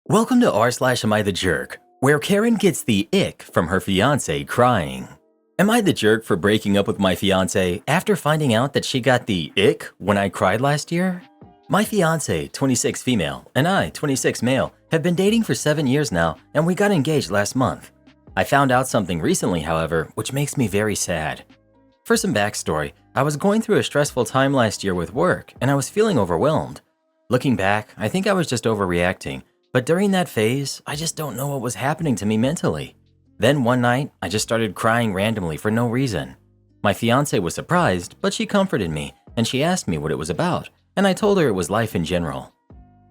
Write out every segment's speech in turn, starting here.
Welcome to r/Am I the Jerk, where Karen gets the ick from her fiance crying. Am I the jerk for breaking up with my fiance after finding out that she got the ick when I cried last year? My fiance, 26 female, and I, 26 male, have been dating for 7 years now, and we got engaged last month. I found out something recently, however, which makes me very sad. For some backstory, I was going through a stressful time last year with work, and I was feeling overwhelmed. Looking back, I think I was just overreacting. But during that phase, I just don't know what was happening to me mentally. Then one night, I just started crying randomly for no reason. My fiance was surprised, but she comforted me, and she asked me what it was about, and I told her it was life in general.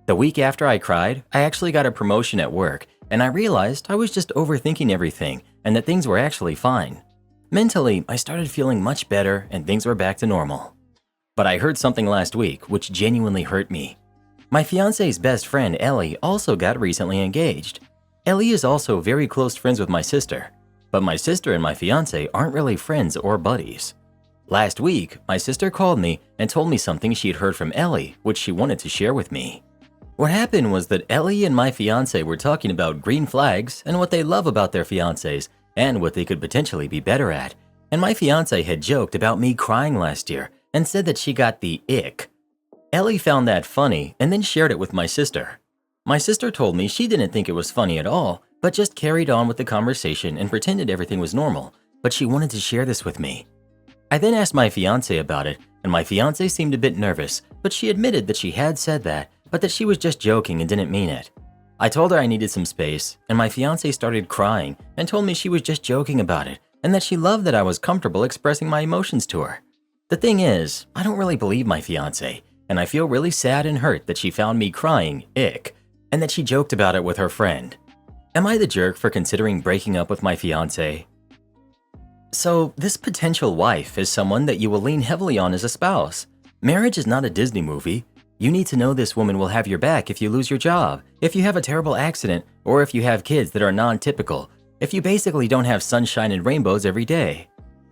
The week after I cried, I actually got a promotion at work, and I realized I was just overthinking everything and that things were actually fine. Mentally, I started feeling much better and things were back to normal. But I heard something last week which genuinely hurt me. My fiance's best friend, Ellie, also got recently engaged. Ellie is also very close friends with my sister, but my sister and my fiance aren't really friends or buddies. Last week, my sister called me and told me something she'd heard from Ellie, which she wanted to share with me. What happened was that Ellie and my fiance were talking about green flags and what they love about their fiancés and what they could potentially be better at, and my fiance had joked about me crying last year and said that she got the ick. Ellie found that funny and then shared it with my sister. My sister told me she didn't think it was funny at all, but just carried on with the conversation and pretended everything was normal, but she wanted to share this with me. I then asked my fiance about it, and my fiance seemed a bit nervous, but she admitted that she had said that, but that she was just joking and didn't mean it. I told her I needed some space, and my fiance started crying and told me she was just joking about it and that she loved that I was comfortable expressing my emotions to her. The thing is, I don't really believe my fiance, and I feel really sad and hurt that she found me crying ick and that she joked about it with her friend. Am I the jerk for considering breaking up with my fiance? So, this potential wife is someone that you will lean heavily on as a spouse. Marriage is not a Disney movie. You need to know this woman will have your back if you lose your job, if you have a terrible accident, or if you have kids that are non-typical, if you basically don't have sunshine and rainbows every day.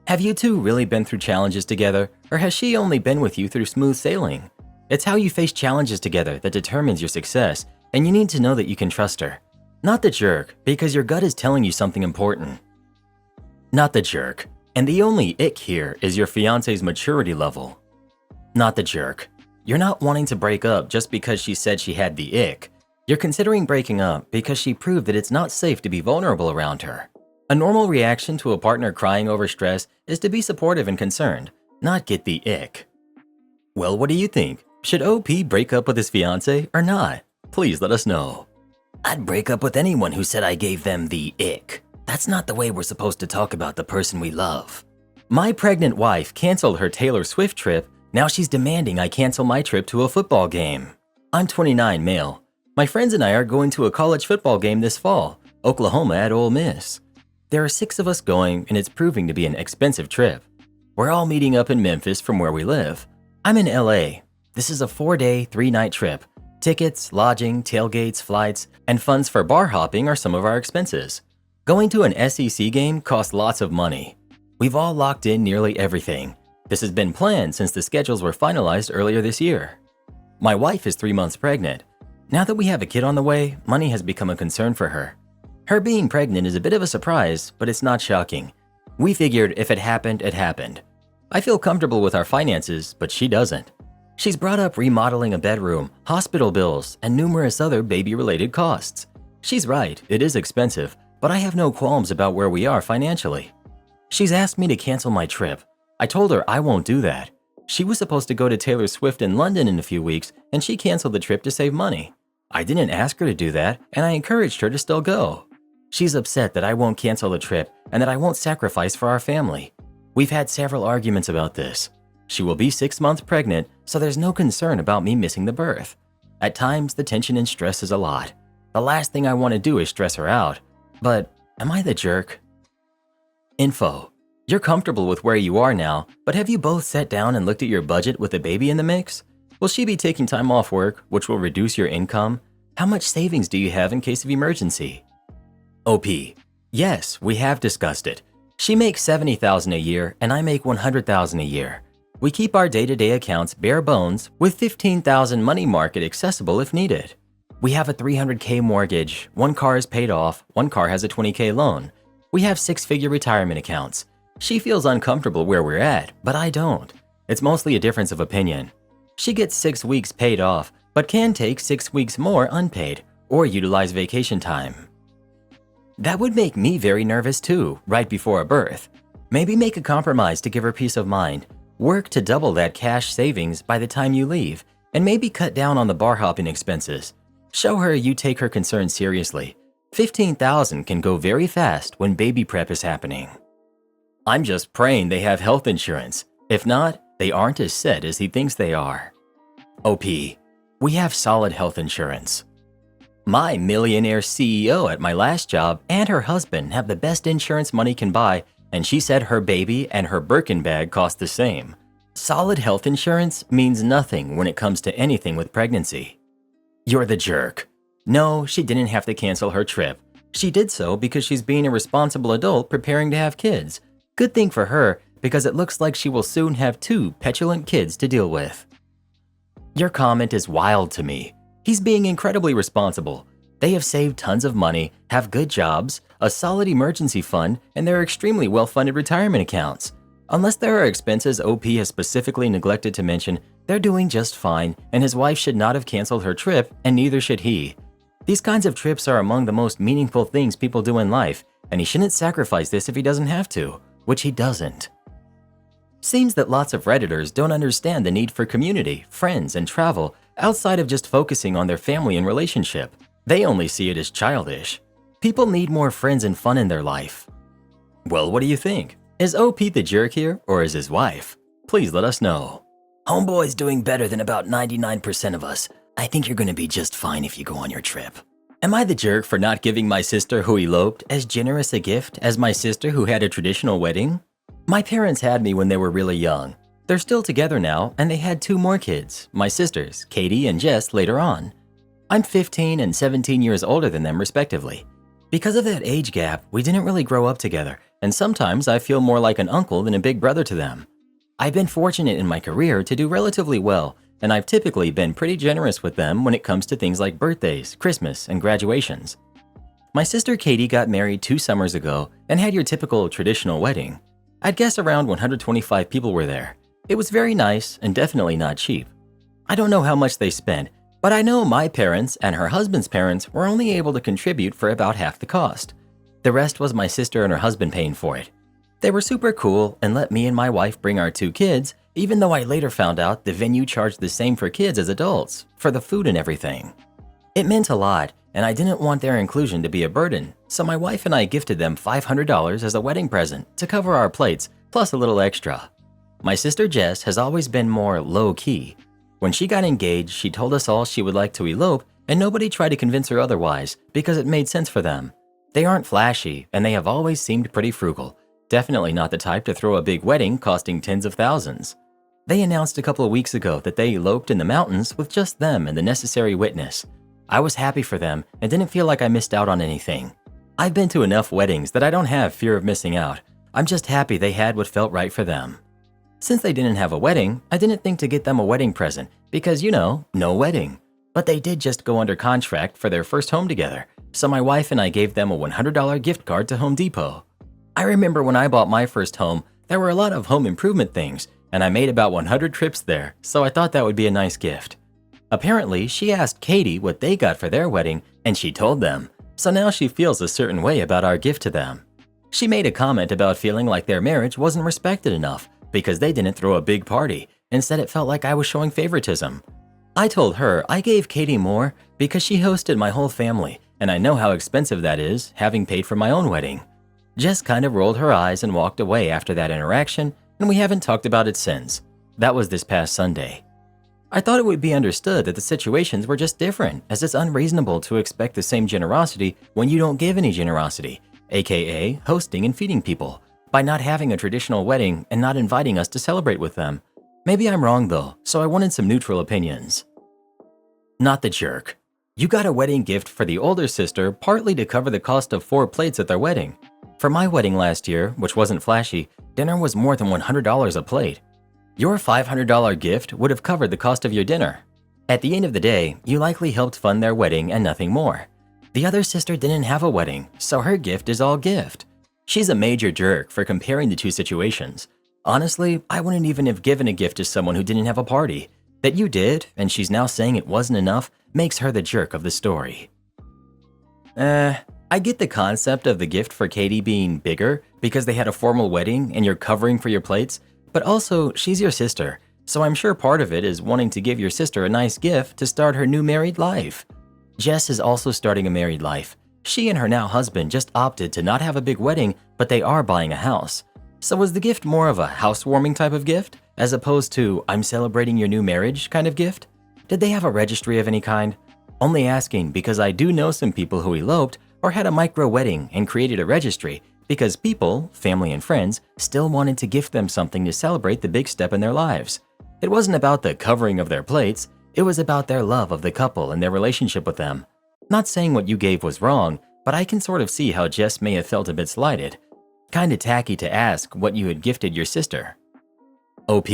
Have you two really been through challenges together, or has she only been with you through smooth sailing? It's how you face challenges together that determines your success, and you need to know that you can trust her. Not the jerk, because your gut is telling you something important. Not the jerk, and the only ick here is your fiance's maturity level. Not the jerk. You're not wanting to break up just because she said she had the ick. You're considering breaking up because she proved that it's not safe to be vulnerable around her. A normal reaction to a partner crying over stress is to be supportive and concerned, not get the ick. Well, what do you think? Should OP break up with his fiance or not? Please let us know. I'd break up with anyone who said I gave them the ick. That's not the way we're supposed to talk about the person we love. My pregnant wife canceled her Taylor Swift trip. Now she's demanding I cancel my trip to a football game. I'm 29 male. My friends and I are going to a college football game this fall, Oklahoma at Ole Miss. There are 6 of us going and it's proving to be an expensive trip. We're all meeting up in Memphis from where we live. I'm in LA. This is a 4-day, 3-night trip. Tickets, lodging, tailgates, flights, and funds for bar hopping are some of our expenses. Going to an SEC game costs lots of money. We've all locked in nearly everything. This has been planned since the schedules were finalized earlier this year. My wife is 3 months pregnant. Now that we have a kid on the way, money has become a concern for her. Her being pregnant is a bit of a surprise, but it's not shocking. We figured if it happened, it happened. I feel comfortable with our finances, but she doesn't. She's brought up remodeling a bedroom, hospital bills, and numerous other baby-related costs. She's right, it is expensive, but I have no qualms about where we are financially. She's asked me to cancel my trip. I told her I won't do that. She was supposed to go to Taylor Swift in London in a few weeks, and she canceled the trip to save money. I didn't ask her to do that, and I encouraged her to still go. She's upset that I won't cancel the trip and that I won't sacrifice for our family. We've had several arguments about this. She will be 6 months pregnant, so there's no concern about me missing the birth. At times, the tension and stress is a lot. The last thing I want to do is stress her out. But am I the jerk? Info. You're comfortable with where you are now, but have you both sat down and looked at your budget with a baby in the mix? Will she be taking time off work, which will reduce your income? How much savings do you have in case of emergency? OP. Yes, we have discussed it. She makes $70,000 a year and I make $100,000 a year. We keep our day-to-day accounts bare bones with $15,000 money market accessible if needed. We have a $300K mortgage, one car is paid off, one car has a $20K loan. We have six-figure retirement accounts. She feels uncomfortable where we're at, but I don't. It's mostly a difference of opinion. She gets 6 weeks paid off, but can take 6 weeks more unpaid or utilize vacation time. That would make me very nervous too, right before a birth. Maybe make a compromise to give her peace of mind. Work to double that cash savings by the time you leave, and maybe cut down on the bar hopping expenses. Show her you take her concerns seriously. $15,000 can go very fast when baby prep is happening. I'm just praying they have health insurance. If not, they aren't as set as he thinks they are. OP, we have solid health insurance. My millionaire CEO at my last job and her husband have the best insurance money can buy, and she said her baby and her Birkin bag cost the same. Solid health insurance means nothing when it comes to anything with pregnancy. You're the jerk. No, she didn't have to cancel her trip. She did so because she's being a responsible adult preparing to have kids. Good thing for her, because it looks like she will soon have 2 petulant kids to deal with. Your comment is wild to me. He's being incredibly responsible. They have saved tons of money, have good jobs, a solid emergency fund, and they're extremely well-funded retirement accounts. Unless there are expenses OP has specifically neglected to mention, they're doing just fine, and his wife should not have canceled her trip, and neither should he. These kinds of trips are among the most meaningful things people do in life, and he shouldn't sacrifice this if he doesn't have to, which he doesn't. Seems that lots of Redditors don't understand the need for community, friends, and travel outside of just focusing on their family and relationship. They only see it as childish. People need more friends and fun in their life. Well, what do you think? Is OP the jerk here, or is his wife? Please let us know. Homeboy's doing better than about 99% of us. I think you're gonna be just fine if you go on your trip. Am I the jerk for not giving my sister who eloped as generous a gift as my sister who had a traditional wedding? My parents had me when they were really young. They're still together now, and they had 2 more kids, my sisters, Katie and Jess, later on. I'm 15 and 17 years older than them respectively. Because of that age gap, we didn't really grow up together, and sometimes I feel more like an uncle than a big brother to them. I've been fortunate in my career to do relatively well, and I've typically been pretty generous with them when it comes to things like birthdays, Christmas, and graduations. My sister Katie got married 2 summers ago and had your typical traditional wedding. I'd guess around 125 people were there. It was very nice and definitely not cheap. I don't know how much they spent, but I know my parents and her husband's parents were only able to contribute for about half the cost. The rest was my sister and her husband paying for it. They were super cool and let me and my wife bring our 2 kids, even though I later found out the venue charged the same for kids as adults, for the food and everything. It meant a lot, and I didn't want their inclusion to be a burden, so my wife and I gifted them $500 as a wedding present to cover our plates, plus a little extra. My sister Jess has always been more low-key. When she got engaged, she told us all she would like to elope, and nobody tried to convince her otherwise because it made sense for them. They aren't flashy, and they have always seemed pretty frugal. Definitely not the type to throw a big wedding costing tens of thousands. They announced a couple of weeks ago that they eloped in the mountains with just them and the necessary witness. I was happy for them and didn't feel like I missed out on anything. I've been to enough weddings that I don't have fear of missing out. I'm just happy they had what felt right for them. Since they didn't have a wedding, I didn't think to get them a wedding present because, no wedding. But they did just go under contract for their first home together, so my wife and I gave them a $100 gift card to Home Depot. I remember when I bought my first home, there were a lot of home improvement things, and I made about 100 trips there, so I thought that would be a nice gift. Apparently, she asked Katie what they got for their wedding, and she told them, so now she feels a certain way about our gift to them. She made a comment about feeling like their marriage wasn't respected enough because they didn't throw a big party and said it felt like I was showing favoritism. I told her I gave Katie more because she hosted my whole family, and I know how expensive that is, having paid for my own wedding. Jess kind of rolled her eyes and walked away after that interaction, and we haven't talked about it since. That was this past Sunday. I thought it would be understood that the situations were just different, as it's unreasonable to expect the same generosity when you don't give any generosity, aka hosting and feeding people, by not having a traditional wedding and not inviting us to celebrate with them. Maybe I'm wrong though, so I wanted some neutral opinions. Not the jerk. You got a wedding gift for the older sister partly to cover the cost of 4 plates at their wedding. For my wedding last year, which wasn't flashy, dinner was more than $100 a plate. Your $500 gift would have covered the cost of your dinner. At the end of the day, you likely helped fund their wedding and nothing more. The other sister didn't have a wedding, so her gift is all gift. She's a major jerk for comparing the two situations. Honestly, I wouldn't even have given a gift to someone who didn't have a party. That you did, and she's now saying it wasn't enough, makes her the jerk of the story. I get the concept of the gift for Katie being bigger because they had a formal wedding and you're covering for your plates, but also she's your sister, so I'm sure part of it is wanting to give your sister a nice gift to start her new married life. Jess is also starting a married life. She and her now husband just opted to not have a big wedding, but they are buying a house. So was the gift more of a housewarming type of gift, as opposed to I'm celebrating your new marriage kind of gift? Did they have a registry of any kind? Only asking because I do know some people who eloped or had a micro wedding and created a registry because people, family and friends, still wanted to gift them something to celebrate the big step in their lives. It wasn't about the covering of their plates, it was about their love of the couple and their relationship with them. Not saying what you gave was wrong, but I can sort of see how Jess may have felt a bit slighted. Kinda tacky to ask what you had gifted your sister. OP.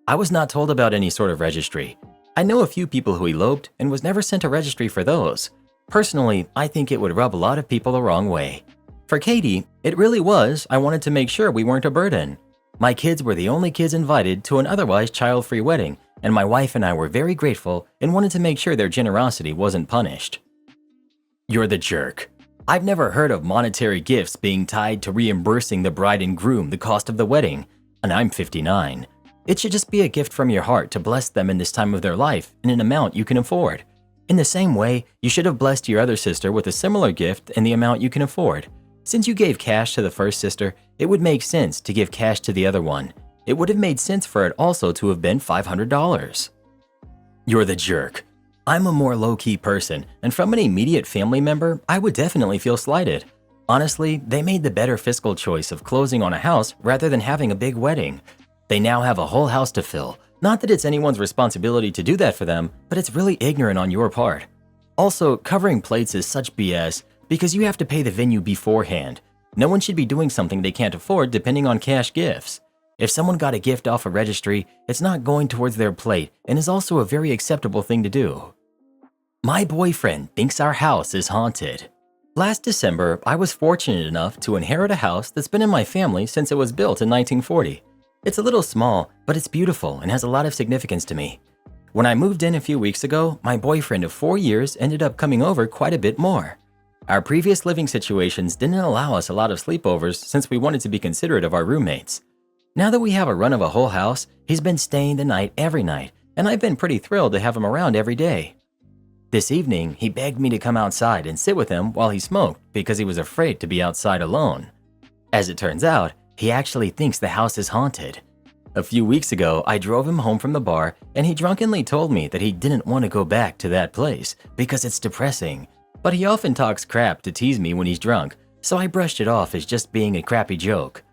I was not told about any sort of registry. I know a few people who eloped and was never sent a registry for those. Personally, I think it would rub a lot of people the wrong way. For Katie, it really was I wanted to make sure we weren't a burden. My kids were the only kids invited to an otherwise child-free wedding, and my wife and I were very grateful and wanted to make sure their generosity wasn't punished. You're the jerk. I've never heard of monetary gifts being tied to reimbursing the bride and groom the cost of the wedding, and I'm 59. It should just be a gift from your heart to bless them in this time of their life in an amount you can afford. In the same way, you should have blessed your other sister with a similar gift in the amount you can afford. Since you gave cash to the first sister, it would make sense to give cash to the other one. It would have made sense for it also to have been $500. You're the jerk. I'm a more low-key person, and from an immediate family member, I would definitely feel slighted. Honestly, they made the better fiscal choice of closing on a house rather than having a big wedding. They now have a whole house to fill. Not that it's anyone's responsibility to do that for them, but it's really ignorant on your part. Also, covering plates is such BS because you have to pay the venue beforehand. No one should be doing something they can't afford depending on cash gifts. If someone got a gift off a registry, it's not going towards their plate and is also a very acceptable thing to do. My boyfriend thinks our house is haunted. Last December, I was fortunate enough to inherit a house that's been in my family since it was built in 1940. It's a little small, but it's beautiful and has a lot of significance to me. When I moved in a few weeks ago, my boyfriend of 4 years ended up coming over quite a bit more. Our previous living situations didn't allow us a lot of sleepovers since we wanted to be considerate of our roommates. Now that we have a run of a whole house, he's been staying the night every night, and I've been pretty thrilled to have him around every day. This evening, he begged me to come outside and sit with him while he smoked because he was afraid to be outside alone. As it turns out, he actually thinks the house is haunted. A few weeks ago, I drove him home from the bar and he drunkenly told me that he didn't want to go back to that place because it's depressing. But he often talks crap to tease me when he's drunk, so I brushed it off as just being a crappy joke.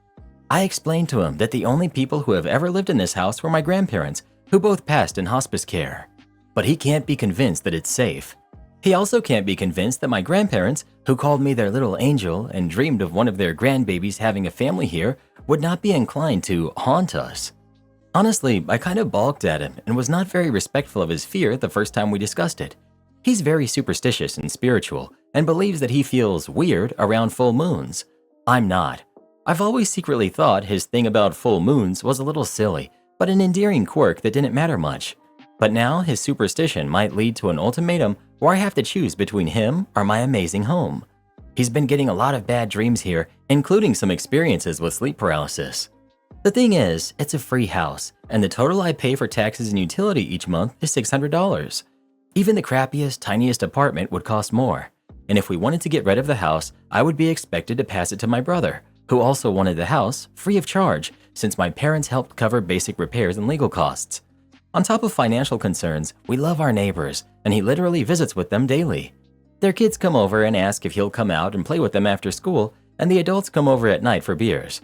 I explained to him that the only people who have ever lived in this house were my grandparents, who both passed in hospice care. But he can't be convinced that it's safe. He also can't be convinced that my grandparents, who called me their little angel and dreamed of one of their grandbabies having a family here, would not be inclined to haunt us. Honestly, I kind of balked at him and was not very respectful of his fear the first time we discussed it. He's very superstitious and spiritual and believes that he feels weird around full moons. I'm not. I've always secretly thought his thing about full moons was a little silly, but an endearing quirk that didn't matter much. But now his superstition might lead to an ultimatum where I have to choose between him or my amazing home. He's been getting a lot of bad dreams here, including some experiences with sleep paralysis. The thing is, it's a free house, and the total I pay for taxes and utility each month is $600. Even the crappiest, tiniest apartment would cost more. And if we wanted to get rid of the house, I would be expected to pass it to my brother, who also wanted the house free of charge since my parents helped cover basic repairs and legal costs. On top of financial concerns, we love our neighbors, and he literally visits with them daily. Their kids come over and ask if he'll come out and play with them after school, and the adults come over at night for beers.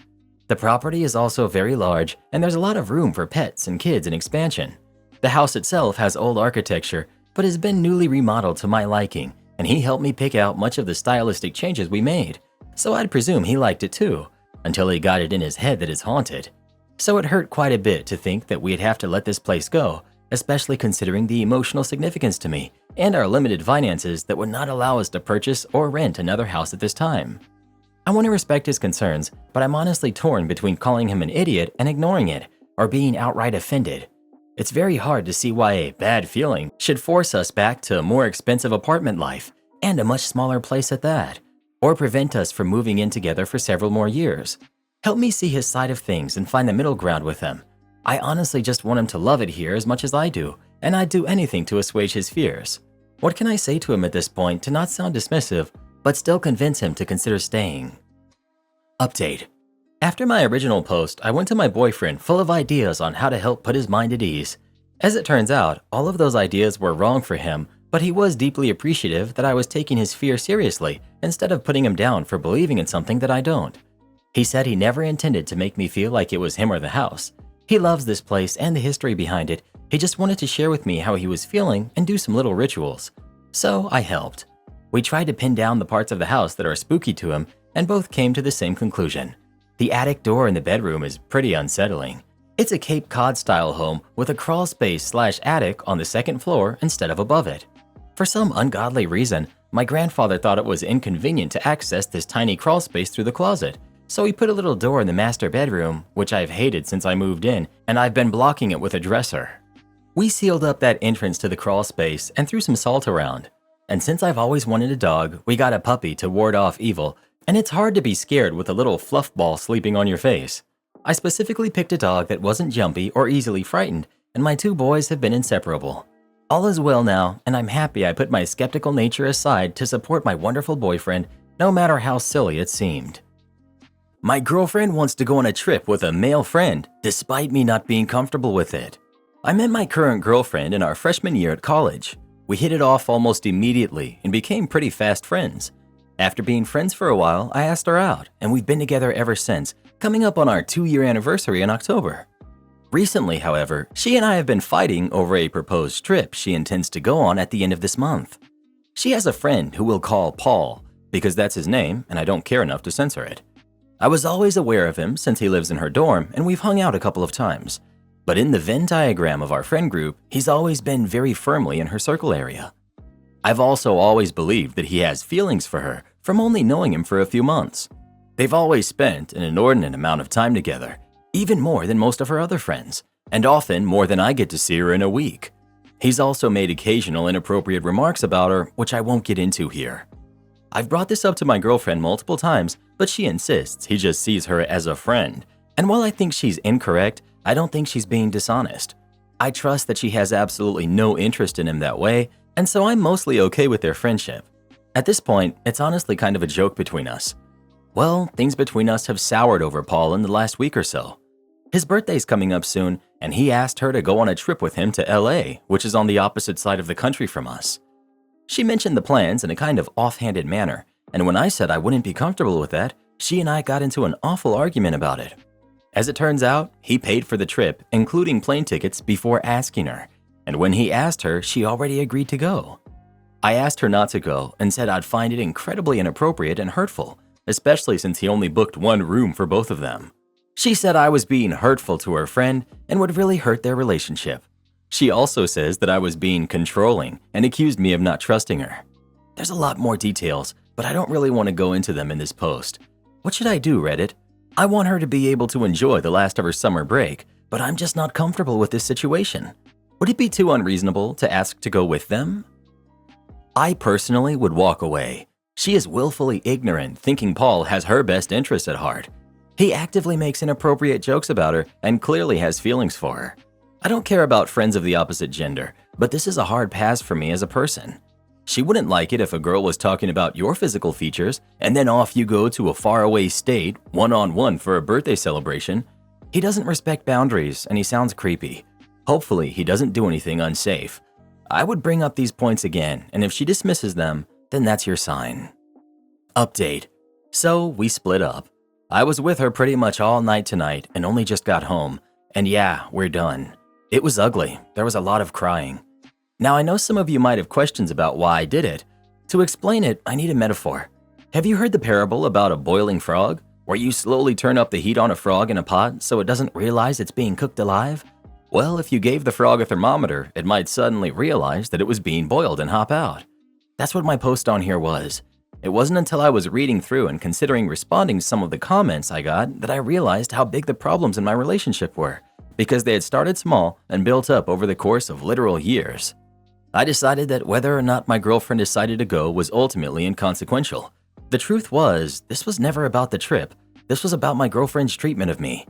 The property is also very large, and there's a lot of room for pets and kids and expansion. The house itself has old architecture, but has been newly remodeled to my liking, and he helped me pick out much of the stylistic changes we made, so I'd presume he liked it too, until he got it in his head that it's haunted. So it hurt quite a bit to think that we'd have to let this place go, especially considering the emotional significance to me and our limited finances that would not allow us to purchase or rent another house at this time. I want to respect his concerns, but I'm honestly torn between calling him an idiot and ignoring it, or being outright offended. It's very hard to see why a bad feeling should force us back to a more expensive apartment life, and a much smaller place at that, or prevent us from moving in together for several more years. Help me see his side of things and find the middle ground with him. I honestly just want him to love it here as much as I do, and I'd do anything to assuage his fears. What can I say to him at this point to not sound dismissive, but still convince him to consider staying? Update. After my original post, I went to my boyfriend full of ideas on how to help put his mind at ease. As it turns out, all of those ideas were wrong for him, but he was deeply appreciative that I was taking his fear seriously instead of putting him down for believing in something that I don't. He said he never intended to make me feel like it was him or the house. He loves this place and the history behind it. He just wanted to share with me how he was feeling and do some little rituals. So I helped. We tried to pin down the parts of the house that are spooky to him, and both came to the same conclusion. The attic door in the bedroom is pretty unsettling. It's a Cape Cod-style home with a crawl space/attic on the second floor instead of above it. For some ungodly reason, my grandfather thought it was inconvenient to access this tiny crawl space through the closet, so he put a little door in the master bedroom, which I've hated since I moved in, and I've been blocking it with a dresser. We sealed up that entrance to the crawl space and threw some salt around. And since I've always wanted a dog, we got a puppy to ward off evil, and it's hard to be scared with a little fluff ball sleeping on your face. I specifically picked a dog that wasn't jumpy or easily frightened, and my two boys have been inseparable. All is well now, and I'm happy I put my skeptical nature aside to support my wonderful boyfriend, no matter how silly it seemed. My girlfriend wants to go on a trip with a male friend, despite me not being comfortable with it. I met my current girlfriend in our freshman year at college. We hit it off almost immediately and became pretty fast friends. After being friends for a while, I asked her out, and we've been together ever since, coming up on our 2-year anniversary in October. Recently, however, she and I have been fighting over a proposed trip she intends to go on at the end of this month. She has a friend who we'll call Paul, because that's his name and I don't care enough to censor it. I was always aware of him since he lives in her dorm and we've hung out a couple of times. But in the Venn diagram of our friend group, he's always been very firmly in her circle area. I've also always believed that he has feelings for her from only knowing him for a few months. They've always spent an inordinate amount of time together, even more than most of her other friends, and often more than I get to see her in a week. He's also made occasional inappropriate remarks about her, which I won't get into here. I've brought this up to my girlfriend multiple times, but she insists he just sees her as a friend. And while I think she's incorrect, I don't think she's being dishonest. I trust that she has absolutely no interest in him that way, and so I'm mostly okay with their friendship. At this point, it's honestly kind of a joke between us. Well, things between us have soured over Paul in the last week or so. His birthday's coming up soon, and he asked her to go on a trip with him to LA, which is on the opposite side of the country from us. She mentioned the plans in a kind of offhanded manner, and when I said I wouldn't be comfortable with that, she and I got into an awful argument about it. As it turns out, he paid for the trip, including plane tickets, before asking her, and when he asked her, she already agreed to go. I asked her not to go and said I'd find it incredibly inappropriate and hurtful, especially since he only booked one room for both of them. She said I was being hurtful to her friend and would really hurt their relationship. She also says that I was being controlling and accused me of not trusting her. There's a lot more details, but I don't really want to go into them in this post. What should I do, Reddit? I want her to be able to enjoy the last of her summer break, but I'm just not comfortable with this situation. Would it be too unreasonable to ask to go with them? I personally would walk away. She is willfully ignorant, thinking Paul has her best interest at heart. He actively makes inappropriate jokes about her and clearly has feelings for her. I don't care about friends of the opposite gender, but this is a hard pass for me as a person. She wouldn't like it if a girl was talking about your physical features and then off you go to a faraway state one-on-one for a birthday celebration. He doesn't respect boundaries and he sounds creepy. Hopefully, he doesn't do anything unsafe. I would bring up these points again, and if she dismisses them, then that's your sign. Update. So, we split up. I was with her pretty much all night tonight and only just got home. And yeah, we're done. It was ugly. There was a lot of crying. Now, I know some of you might have questions about why I did it. To explain it, I need a metaphor. Have you heard the parable about a boiling frog, where you slowly turn up the heat on a frog in a pot so it doesn't realize it's being cooked alive? Well, if you gave the frog a thermometer, it might suddenly realize that it was being boiled and hop out. That's what my post on here was. It wasn't until I was reading through and considering responding to some of the comments I got that I realized how big the problems in my relationship were, because they had started small and built up over the course of literal years. I decided that whether or not my girlfriend decided to go was ultimately inconsequential. The truth was, this was never about the trip. This was about my girlfriend's treatment of me.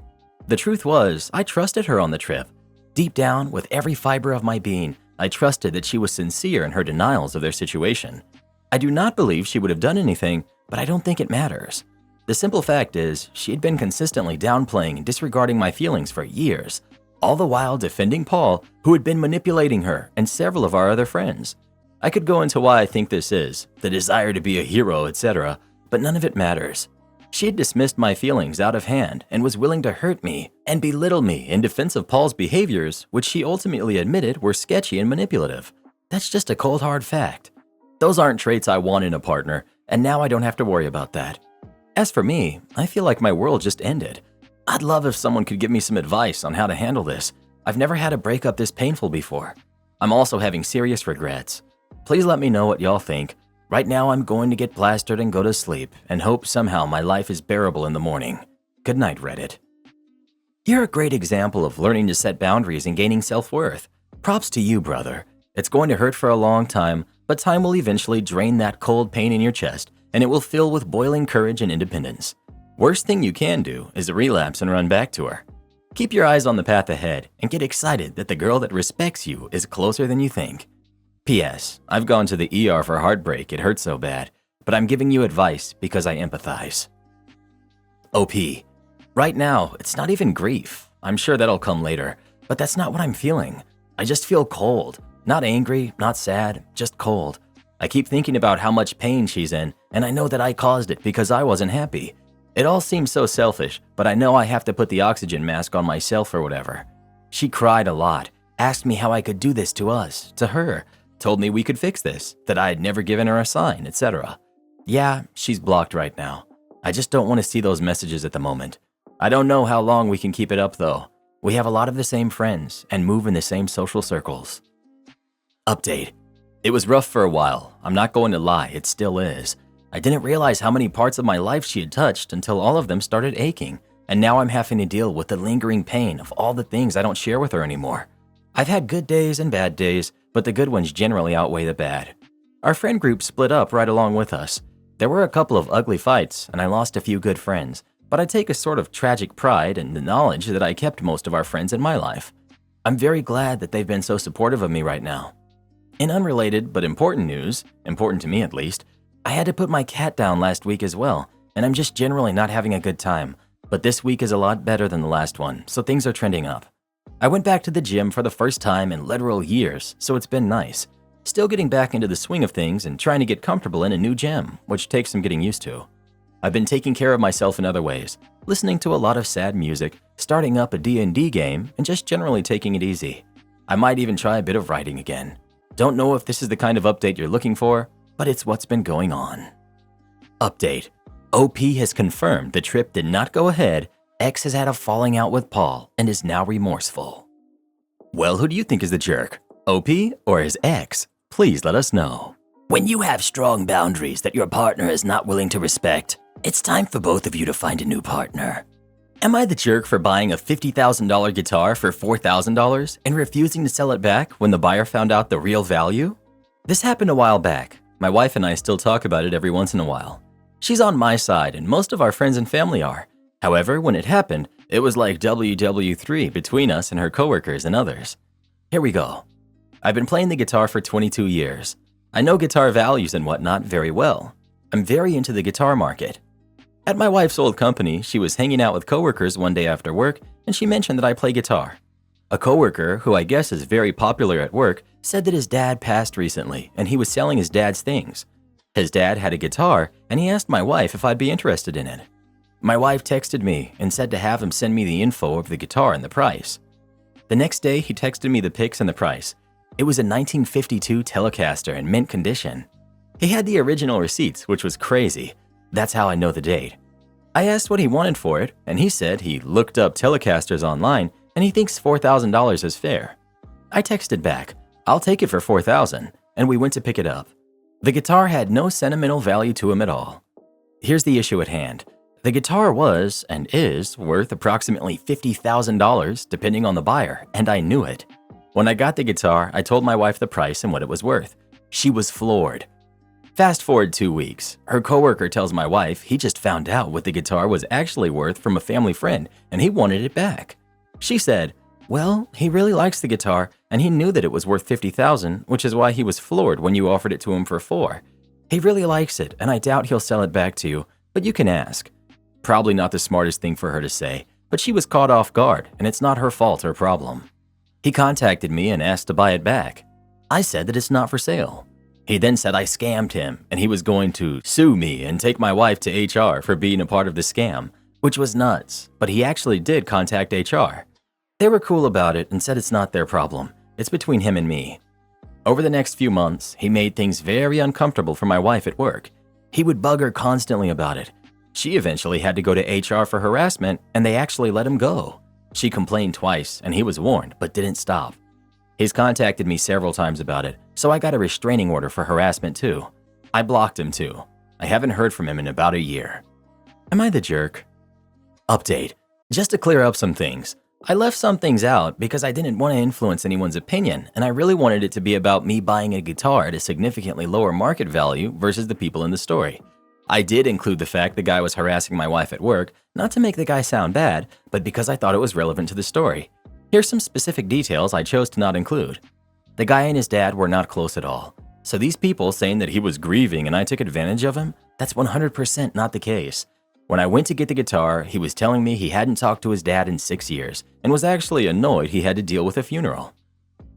The truth was, I trusted her on the trip. Deep down, with every fiber of my being, I trusted that she was sincere in her denials of their situation. I do not believe she would have done anything, but I don't think it matters. The simple fact is, she had been consistently downplaying and disregarding my feelings for years, all the while defending Paul, who had been manipulating her and several of our other friends. I could go into why I think this is, the desire to be a hero, etc., but none of it matters. She had dismissed my feelings out of hand and was willing to hurt me and belittle me in defense of Paul's behaviors, which she ultimately admitted were sketchy and manipulative. That's just a cold hard fact. Those aren't traits I want in a partner, and now I don't have to worry about that. As for me, I feel like my world just ended. I'd love if someone could give me some advice on how to handle this. I've never had a breakup this painful before. I'm also having serious regrets. Please let me know what y'all think. Right now I'm going to get plastered and go to sleep and hope somehow my life is bearable in the morning. Good night, Reddit. You're a great example of learning to set boundaries and gaining self-worth. Props to you, brother. It's going to hurt for a long time, but time will eventually drain that cold pain in your chest and it will fill with boiling courage and independence. Worst thing you can do is relapse and run back to her. Keep your eyes on the path ahead and get excited that the girl that respects you is closer than you think. P.S. I've gone to the ER for heartbreak, it hurts so bad, but I'm giving you advice because I empathize. OP. Right now, it's not even grief. I'm sure that'll come later, but that's not what I'm feeling. I just feel cold. Not angry, not sad, just cold. I keep thinking about how much pain she's in, and I know that I caused it because I wasn't happy. It all seems so selfish, but I know I have to put the oxygen mask on myself or whatever. She cried a lot, asked me how I could do this to us, to her, told me we could fix this, that I had never given her a sign, etc. Yeah, she's blocked right now. I just don't want to see those messages at the moment. I don't know how long we can keep it up though. We have a lot of the same friends and move in the same social circles. Update. It was rough for a while. I'm not going to lie, it still is. I didn't realize how many parts of my life she had touched until all of them started aching, and now I'm having to deal with the lingering pain of all the things I don't share with her anymore. I've had good days and bad days, but the good ones generally outweigh the bad. Our friend group split up right along with us. There were a couple of ugly fights, and I lost a few good friends, but I take a sort of tragic pride in the knowledge that I kept most of our friends in my life. I'm very glad that they've been so supportive of me right now. In unrelated but important news, important to me at least, I had to put my cat down last week as well, and I'm just generally not having a good time. But this week is a lot better than the last one, so things are trending up. I went back to the gym for the first time in literal years, so it's been nice. Still getting back into the swing of things and trying to get comfortable in a new gym, which takes some getting used to. I've been taking care of myself in other ways, listening to a lot of sad music, starting up a D&D game, and just generally taking it easy. I might even try a bit of writing again. Don't know if this is the kind of update you're looking for, but it's what's been going on. Update. OP has confirmed the trip did not go ahead. X has had a falling out with Paul and is now remorseful. Well, who do you think is the jerk? OP or his ex? Please let us know. When you have strong boundaries that your partner is not willing to respect, it's time for both of you to find a new partner. Am I the jerk for buying a $50,000 guitar for $4,000 and refusing to sell it back when the buyer found out the real value? This happened a while back. My wife and I still talk about it every once in a while. She's on my side and most of our friends and family are. However, when it happened, it was like WW3 between us and her coworkers and others. Here we go. I've been playing the guitar for 22 years. I know guitar values and whatnot very well. I'm very into the guitar market. At my wife's old company, she was hanging out with coworkers one day after work, and she mentioned that I play guitar. A coworker, who I guess is very popular at work, said that his dad passed recently, and he was selling his dad's things. His dad had a guitar, and he asked my wife if I'd be interested in it. My wife texted me and said to have him send me the info of the guitar and the price. The next day, he texted me the pics and the price. It was a 1952 Telecaster in mint condition. He had the original receipts, which was crazy. That's how I know the date. I asked what he wanted for it, and he said he looked up Telecasters online and he thinks $4,000 is fair. I texted back, "I'll take it for $4,000, and we went to pick it up. The guitar had no sentimental value to him at all. Here's the issue at hand. The guitar was, and is, worth approximately $50,000 depending on the buyer, and I knew it. When I got the guitar, I told my wife the price and what it was worth. She was floored. Fast forward 2 weeks. Her coworker tells my wife he just found out what the guitar was actually worth from a family friend and he wanted it back. She said, "Well, he really likes the guitar and he knew that it was worth $50,000, which is why he was floored when you offered it to him for $4. He really likes it and I doubt he'll sell it back to you, but you can ask." Probably not the smartest thing for her to say, but she was caught off guard and it's not her fault or problem. He contacted me and asked to buy it back. I said that it's not for sale. He then said I scammed him and he was going to sue me and take my wife to HR for being a part of the scam, which was nuts, but he actually did contact HR. They were cool about it and said it's not their problem. It's between him and me. Over the next few months, he made things very uncomfortable for my wife at work. He would bug her constantly about it. She eventually had to go to HR for harassment and they actually let him go. She complained twice and he was warned but didn't stop. He's contacted me several times about it, so I got a restraining order for harassment too. I blocked him too. I haven't heard from him in about a year. Am I the jerk? Update. Just to clear up some things. I left some things out because I didn't want to influence anyone's opinion and I really wanted it to be about me buying a guitar at a significantly lower market value versus the people in the story. I did include the fact the guy was harassing my wife at work, not to make the guy sound bad, but because I thought it was relevant to the story. Here's some specific details I chose to not include. The guy and his dad were not close at all. So these people saying that he was grieving and I took advantage of him, that's 100% not the case. When I went to get the guitar, he was telling me he hadn't talked to his dad in 6 years and was actually annoyed he had to deal with a funeral.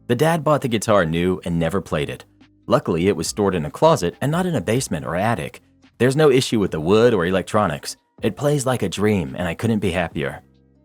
The dad bought the guitar new and never played it. Luckily, it was stored in a closet and not in a basement or attic. There's no issue with the wood or electronics. It plays like a dream and I couldn't be happier.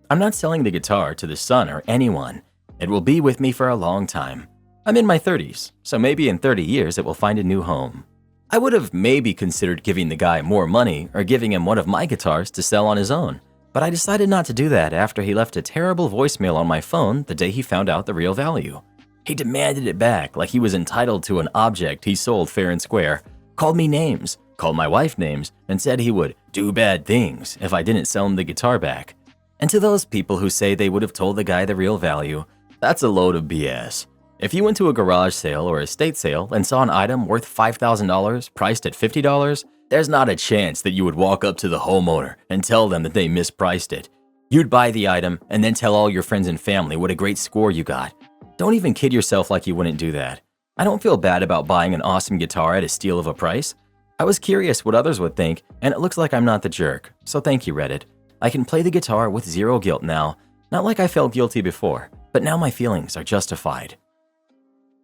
I'm not selling the guitar to the son or anyone. It will be with me for a long time. I'm in my 30s, so maybe in 30 years it will find a new home. I would have maybe considered giving the guy more money or giving him one of my guitars to sell on his own, but I decided not to do that after he left a terrible voicemail on my phone the day he found out the real value. He demanded it back like he was entitled to an object he sold fair and square, called me names, called my wife names, and said he would do bad things if I didn't sell him the guitar back. And to those people who say they would have told the guy the real value, that's a load of BS. If you went to a garage sale or estate sale and saw an item worth $5,000 priced at $50, there's not a chance that you would walk up to the homeowner and tell them that they mispriced it. You'd buy the item and then tell all your friends and family what a great score you got. Don't even kid yourself like you wouldn't do that. I don't feel bad about buying an awesome guitar at a steal of a price. I was curious what others would think, and it looks like I'm not the jerk, so thank you, Reddit. I can play the guitar with zero guilt now, not like I felt guilty before, but now my feelings are justified.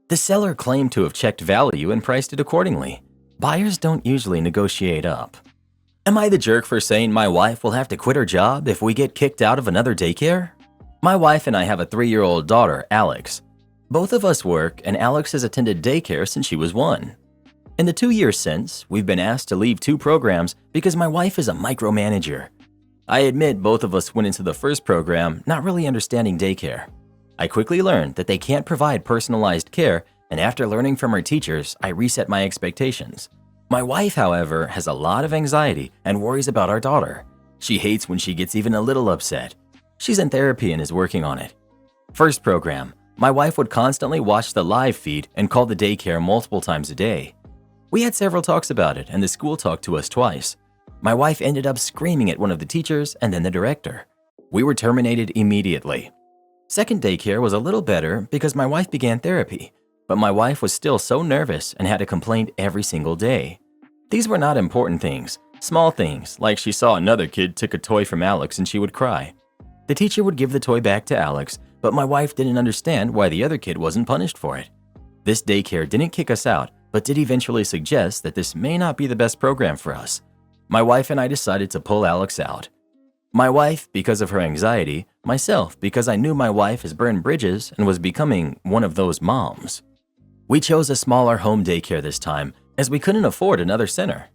The seller claimed to have checked value and priced it accordingly. Buyers don't usually negotiate up. Am I the jerk for saying my wife will have to quit her job if we get kicked out of another daycare? My wife and I have a 3-year-old daughter, Alex. Both of us work, and Alex has attended daycare since she was 1. In the 2 years since, we've been asked to leave 2 programs because my wife is a micromanager. I admit both of us went into the first program not really understanding daycare. I quickly learned that they can't provide personalized care, and after learning from our teachers, I reset my expectations. My wife, however, has a lot of anxiety and worries about our daughter. She hates when she gets even a little upset. She's in therapy and is working on it. First program, my wife would constantly watch the live feed and call the daycare multiple times a day. We had several talks about it, and the school talked to us twice. My wife ended up screaming at one of the teachers and then the director. We were terminated immediately. Second daycare was a little better because my wife began therapy, but my wife was still so nervous and had a complaint every single day. These were not important things, small things like she saw another kid took a toy from Alex and she would cry. The teacher would give the toy back to Alex, but my wife didn't understand why the other kid wasn't punished for it. This daycare didn't kick us out, but did eventually suggest that this may not be the best program for us. My wife and I decided to pull Alex out. My wife, because of her anxiety, myself, because I knew my wife has burned bridges and was becoming one of those moms. We chose a smaller home daycare this time, as we couldn't afford another center.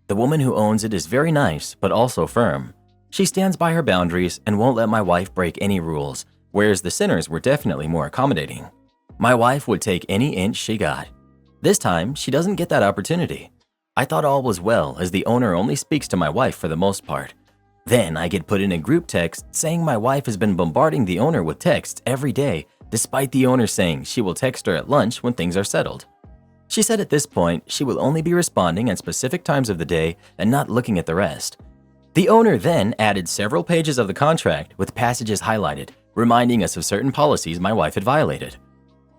The woman who owns it is very nice, but also firm. She stands by her boundaries and won't let my wife break any rules, whereas the sinners were definitely more accommodating. My wife would take any inch she got. This time, she doesn't get that opportunity. I thought all was well, as the owner only speaks to my wife for the most part. Then I get put in a group text saying my wife has been bombarding the owner with texts every day, despite the owner saying she will text her at lunch when things are settled. She said at this point she will only be responding at specific times of the day and not looking at the rest. The owner then added several pages of the contract with passages highlighted, reminding us of certain policies my wife had violated.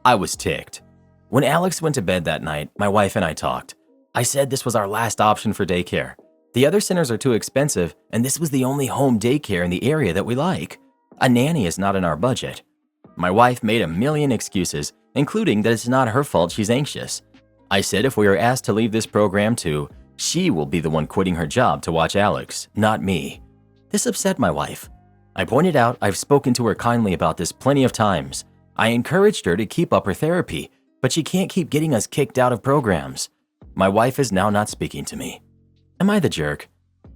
I was ticked. When Alex went to bed that night, my wife and I talked. I said this was our last option for daycare. The other centers are too expensive, and this was the only home daycare in the area that we like. A nanny is not in our budget. My wife made a million excuses, including that it's not her fault she's anxious. I said if we are asked to leave this program too, she will be the one quitting her job to watch Alex, not me. This upset my wife. I pointed out I've spoken to her kindly about this plenty of times. I encouraged her to keep up her therapy, but she can't keep getting us kicked out of programs. My wife is now not speaking to me. Am I the jerk?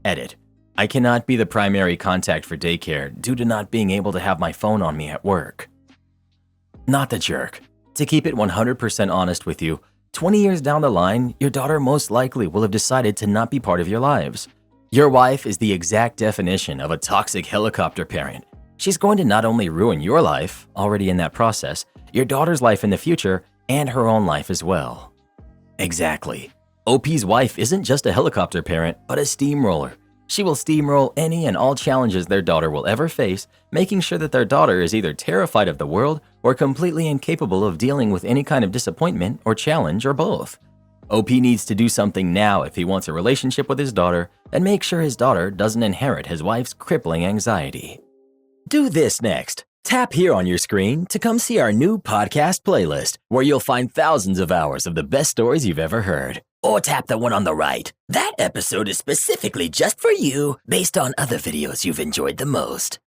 Edit. I cannot be the primary contact for daycare due to not being able to have my phone on me at work. Not the jerk. To keep it 100% honest with you, 20 years down the line, your daughter most likely will have decided to not be part of your lives. Your wife is the exact definition of a toxic helicopter parent. She's going to not only ruin your life, already in that process, your daughter's life in the future, and her own life as well. Exactly. OP's wife isn't just a helicopter parent, but a steamroller. She will steamroll any and all challenges their daughter will ever face, making sure that their daughter is either terrified of the world or completely incapable of dealing with any kind of disappointment or challenge or both. OP needs to do something now if he wants a relationship with his daughter and make sure his daughter doesn't inherit his wife's crippling anxiety. Do this next. Tap here on your screen to come see our new podcast playlist, where you'll find thousands of hours of the best stories you've ever heard. Or tap the one on the right. That episode is specifically just for you, based on other videos you've enjoyed the most.